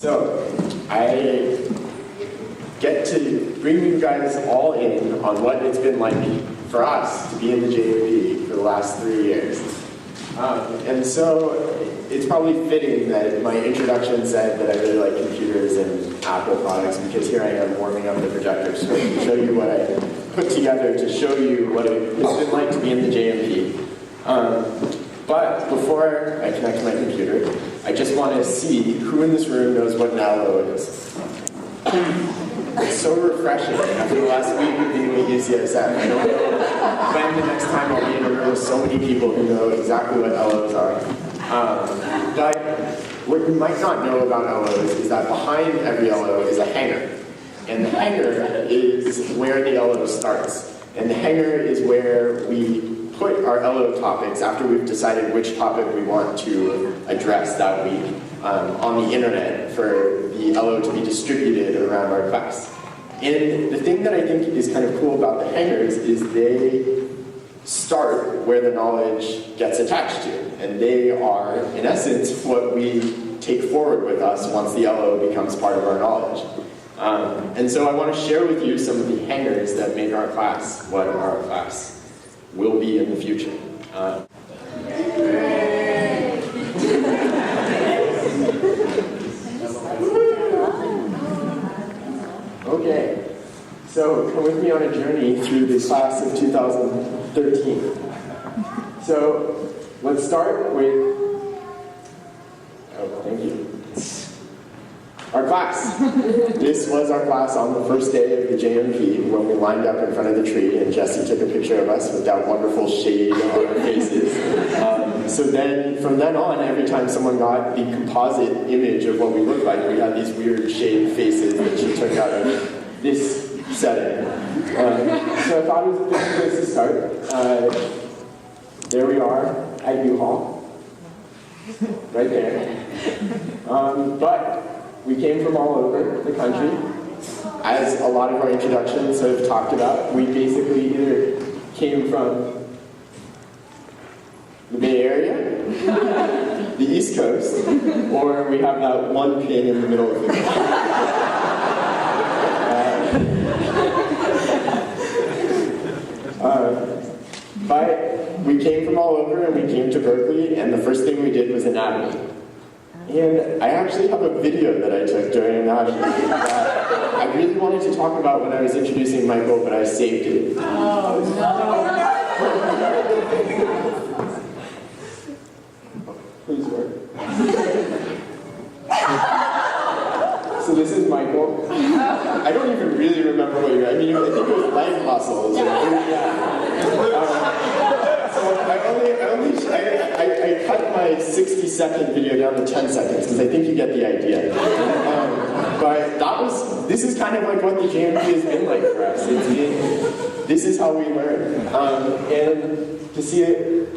So, I get to bring you guys all in on what it's been like for us to be in the JMP for the last 3 years. And so, it's probably fitting that my introduction said that I really like computers and Apple products, because here I am warming up the projector so I can show you what I put together to show you what it's been like to be in the JMP. But before I connect to my computer, I just want to see who in this room knows what an LO is. It's so refreshing after the last week of being at UCSF. I don't know when the next time I'll be in a room with so many people who know exactly what LOs are. But what you might not know about LOs is that behind every LO is a hangar. And the hangar is where the LO starts. And the hangar is where we put our LO topics after we've decided which topic we want to address that week on the internet for the LO to be distributed around our class. And the thing that I think is kind of cool about the hangars is they start where the knowledge gets attached to. And they are, in essence, what we take forward with us once the LO becomes part of our knowledge. And so I want to share with you some of the hangars that make our class what our class will be in the future. Okay, so come with me on a journey through the class of 2013. So let's start with, thank you. Our class. This was our class on the first day of the JMP when we lined up in front of the tree and Jesse took a picture of us with that wonderful shade on our faces. So then, from then on, every time someone got the composite image of what we looked like, we had these weird shade faces that she took out of this setting. So I thought it was a good place to start. There we are at U-Haul. Right there. But we came from all over the country. As a lot of our introductions have talked about, we basically either came from the Bay Area, the East Coast, or we have that one pin in the middle of the country. But we came from all over and we came to Berkeley, and the first thing we did was anatomy. And I actually have a video that I took during anatomy that I really wanted to talk about when I was introducing Michael, but I saved it. Oh, no. Please work. So this is Michael. I don't even really remember what you're, I think it was leg muscles. I cut my 60-second video down to 10 seconds because I think you get the idea. But this is kind of like what the JMP has been like for us. This is how we learn. And to see it,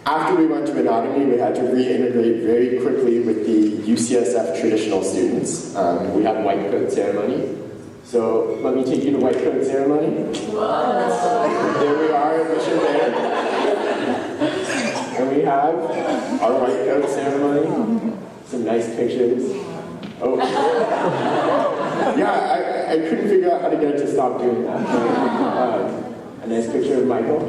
after we went to anatomy, we had to reintegrate very quickly with the UCSF traditional students. We had white coat ceremony. So let me take you to white coat ceremony. Whoa. There we are at Mission Bay. And we have our white coat ceremony. Some nice pictures. Oh. Yeah, I couldn't figure out how to get it to stop doing that. A nice picture of Michael.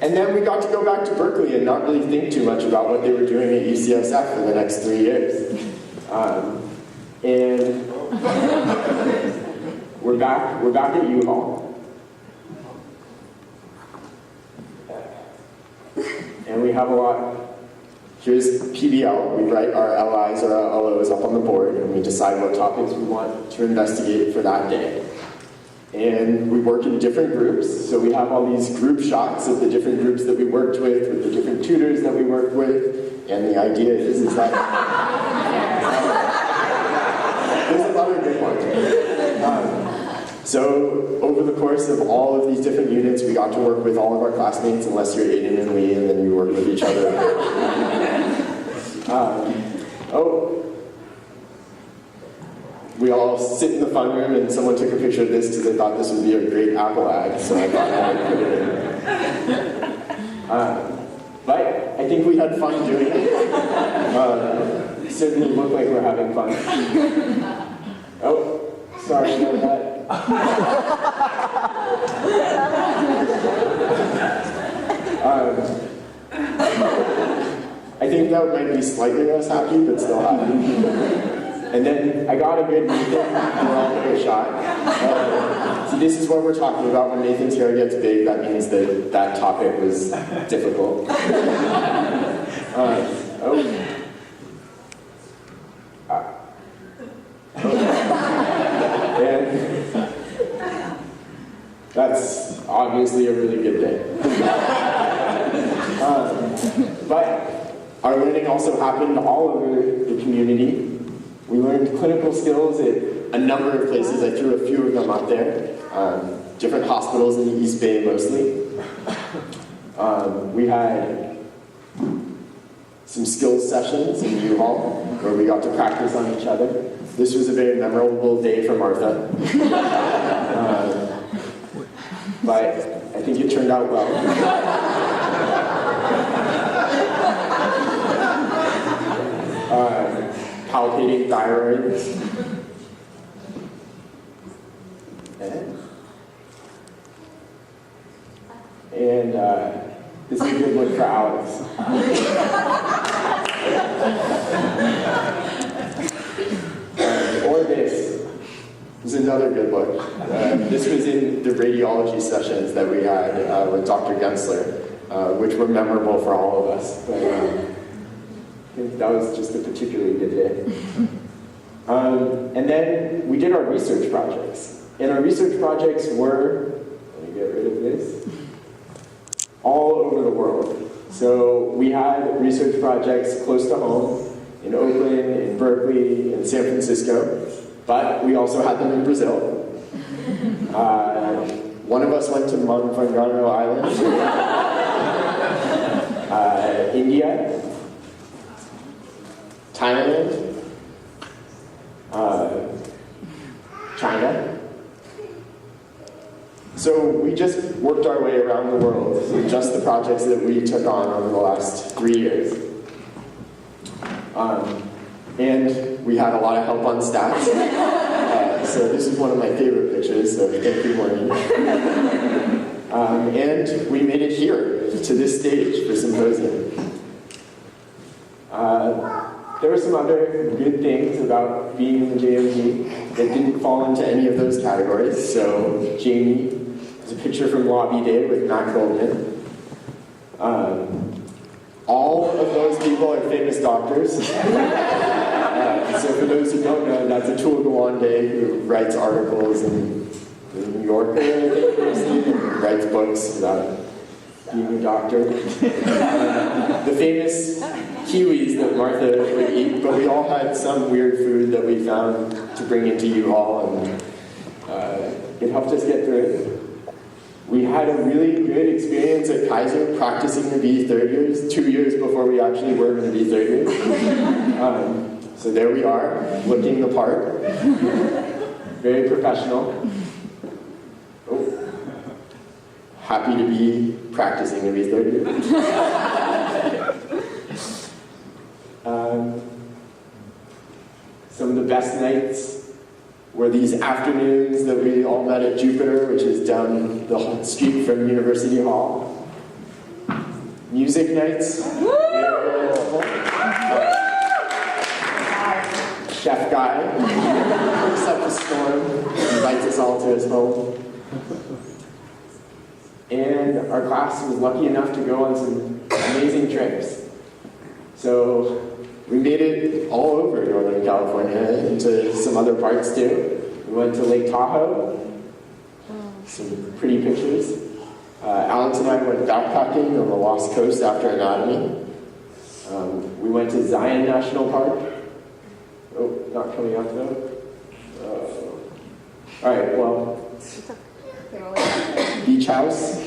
And then we got to go back to Berkeley and not really think too much about what they were doing at UCSF for the next 3 years. And we're back at U-Haul. And we have a lot. Here's PBL. We write our LIs or our LOs up on the board, and we decide what topics we want to investigate for that day. And we work in different groups, so we have all these group shots of the different groups that we worked with the different tutors that we worked with, and the idea is that there's a lot of good ones. So over the course of all of these different units, we got to work with all of our classmates, unless you're Aiden and Lee, and then you work with each other. We all sit in the fun room, and someone took a picture of this because they thought this would be a great Apple ad, so I thought I would put it in. But I think we had fun doing it. certainly look like we're having fun. Oh, sorry about that. I think that might be slightly less happy, but still happy. And then I got a good Nathan, we're all in a shot. So this is what we're talking about. When Nathan's hair gets big, that means that that topic was difficult. And that's obviously a really good day. But our learning also happened all over the community. We learned clinical skills at a number of places. I threw a few of them up there. Different hospitals in the East Bay mostly. We had some skills sessions in U-Haul where we got to practice on each other. This was a very memorable day for Martha. But I think it turned out well. Palpating thyroids. And this is a good look for Alex. Or this. This is another good look. This was in the radiology sessions that we had with Dr. Gensler, which were memorable for all of us. But, I think that was just a particularly good day. And then we did our research projects. And our research projects were, let me get rid of this, all over the world. So we had research projects close to home, in Oakland, in Berkeley, in San Francisco, but we also had them in Brazil. One of us went to Monfangano Island, India, Thailand, China. So we just worked our way around the world with just the projects that we took on over the last 3 years. And we had a lot of help on staff. So this is one of my favorite pictures, so thank you, Maureen. And we made it here, to this stage for Symposium. There were some other good things about being in the JMP that didn't fall into any of those categories. So Jamie, there's a picture from Lobby Day with Matt Goldman. All of those people are famous doctors. So for those who don't know, that's Atul Gawande, who writes articles in the New Yorker, I think, mostly, and writes books about being a doctor. The famous kiwis that Martha would eat, but we all had some weird food that we found to bring into U-Haul, and it helped us get through it. We had a really good experience at Kaiser practicing to be third years, 2 years before we actually were going to be third years. So there we are, looking the part. Very professional. Oh. Happy to be practicing to be third year. Some of the best nights were these afternoons that we all met at Jupiter, which is down the street from University Hall. Music nights. Chef Guy picks up a storm, invites us all to his home. And our class was lucky enough to go on some amazing trips. So we made it all over Northern California, into some other parts too. We went to Lake Tahoe, some pretty pictures. Alex and I went backpacking on the Lost Coast after anatomy. We went to Zion National Park. Oh, not coming out though. All right, well, Beach House.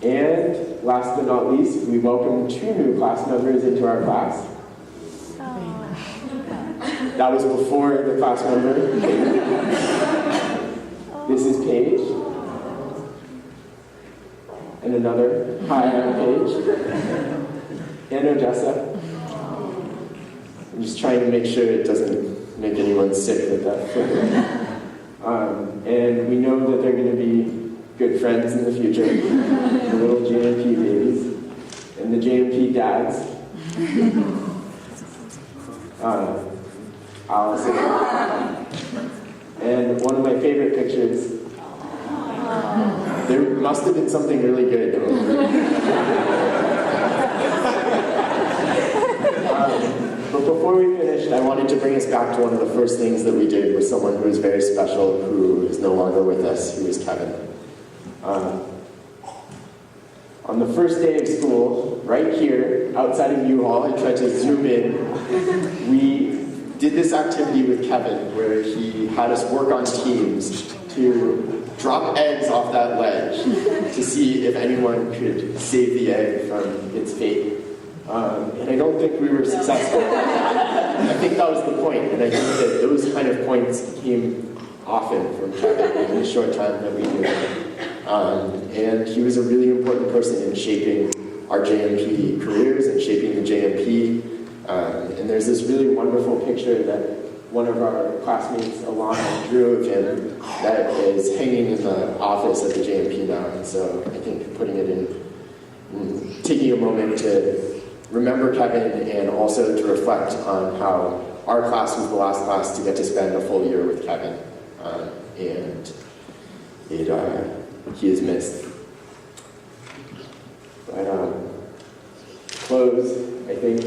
And last but not least, we welcomed 2 new class members into our class. That was before the class member. This is Paige. And another, hi, I'm Paige. And Odessa. I'm just trying to make sure it doesn't make anyone sick with that flicker. And we know that they're going to be good friends in the future, the little JMP babies, and the JMP dads. Allison. And one of my favorite pictures, there must have been something really good. But before we finished, I wanted to bring us back to one of the first things that we did with someone who was very special, who is no longer with us, who is Kevin. On the first day of school, right here, outside of U-Haul, I tried to zoom in, we did this activity with Kevin where he had us work on teams to drop eggs off that ledge to see if anyone could save the egg from its fate. And I don't think we were successful. I think that was the point, and I think that those kind of points came often from Kevin in the short time that we knew him. And he was a really important person in shaping our JMP careers and shaping the JMP. And there's this really wonderful picture that one of our classmates, Alana, drew of him that is hanging in the office at the JMP now. And so I think putting it in, taking a moment to remember Kevin and also to reflect on how our class was the last class to get to spend a full year with Kevin. And he is missed. But to close, I think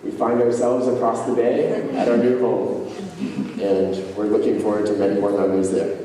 we find ourselves across the bay at our new home, and we're looking forward to many more memories there.